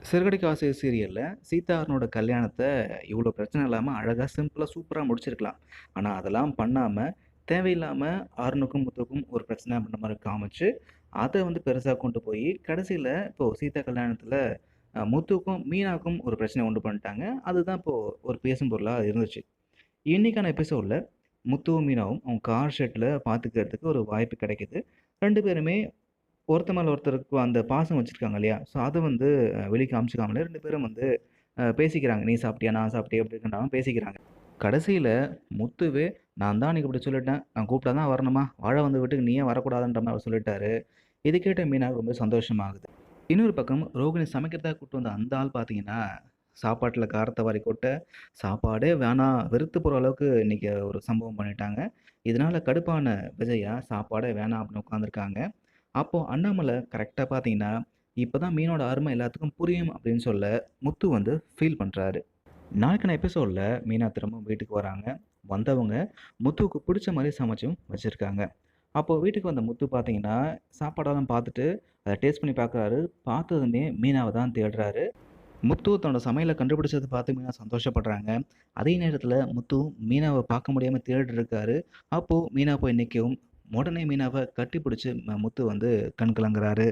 சிறுகடிக்க ஆசை சீரியல்ல சீதா, கல்யாணத்த இவ்ளோ பிரச்சனை இல்லாம அழகா, சிம்பிளா, சூப்பரா முடிச்சிருக்கலாம். ஆனா, அதெல்லாம் பண்ணாம, தேவையில்லாம அருணுக்கும், முத்துக்கும் ஒரு பிரச்சனை அப்படின்ற மாரி காமிச்சு, அத வந்து பெருசா கொண்டு போயி, கடைசில இப்போ சீதா கல்யாணத்துல முத்துக்கும், மீனாவுக்கும் ஒரு பிரச்சனைய உண்டு பண்ணிட்டாங்க. அதுதான் இப்போ ஒரு பேசும் பொருளா இருந்துச்சு. இன்னைக்கான எபிசோட்ல முத்துவும், மீனாவும் அவங்க கார் ஷெட்ல பாத்துக்கிறதுக்கு ஒரு வாய்ப்பு கிடைக்குது. 2 பேருமே ஒருத்தர் மேல ஒருத்தருக்கு அந்த பாசம் வச்சிருக்காங்க இல்லையா? ஸோ அத வந்து வெளிய காமிச்சுக்காமலே 2 பேரும் வந்து பேசிக்கிறாங்க. "நீ சாப்பிட்டியா? நான் சாப்பிட்டியா?" அப்படின்றாங்க பேசிக்கிறாங்க. கடைசியில முத்துவே, "நான் தான் அன்னைக்கு இப்படி சொல்லிட்டேன். நான் கூப்பிட்டா தான் வரணுமா? வாழ வந்த வீட்டுக்கு நீ ஏன் வரக்கூடாதுன்ற" மாரி அவர் சொல்லிட்டாரு. இது கேட்ட மீனாவுக்கு ரொம்ப சந்தோஷமாகுது. இன்னொரு பக்கம் ரோகிணி சமைக்கிறதுக்காக கூட்டு வந்த அந்த ஆள் பார்த்தீங்கன்னா, சாப்பாட்டுல காரத்த வாரி கொட்ட, சாப்பாடே வேணாம் வெறுத்து போற அளவுக்கு இன்னைக்கு ஒரு சம்பவம் பண்ணிட்டாங்க. இதனால கடுப்பான விஜயா, "சாப்பாடே வேணாம்" அப்படின்னு உட்கார்ந்துருக்காங்க. அப்போ அண்ணாமலை கரெக்ட்டா பார்த்தீங்கன்னா, "இப்பதான் மீனோட அருமை எல்லாத்துக்கும் புரியும்" அப்படின்னு சொல்ல, முத்து வந்து ஃபீல் பண்றாரு. நாளைக்கான எபிசோட்ல மீனா திரும்பவும் வீட்டுக்கு வராங்க. வந்தவங்க முத்துவுக்கு பிடிச்ச மாரி சமைச்சும் வச்சிருக்காங்க. அப்போ வீட்டுக்கு வந்த முத்து பார்த்தீங்கன்னா, சாப்பாடெல்லாம் பார்த்துட்டு அத டேஸ்ட் பண்ணி பார்க்குறாரு. பார்த்ததுமே மீனாவ தான் தேடுறாரு. முத்து தன்னோட சமையல கண்டுபிடிச்சத பார்த்து மீனா சந்தோஷப்படுறாங்க. அதே நேரத்தில முத்து மீனாவ பார்க்க முடியாம தேடிட்டு இருக்காரு. அப்போ மீனா போய் நிக்கவும், உடனே மீனாவ கட்டிப்பிடிச்சு முத்து வந்து கண் கலங்குறாரு.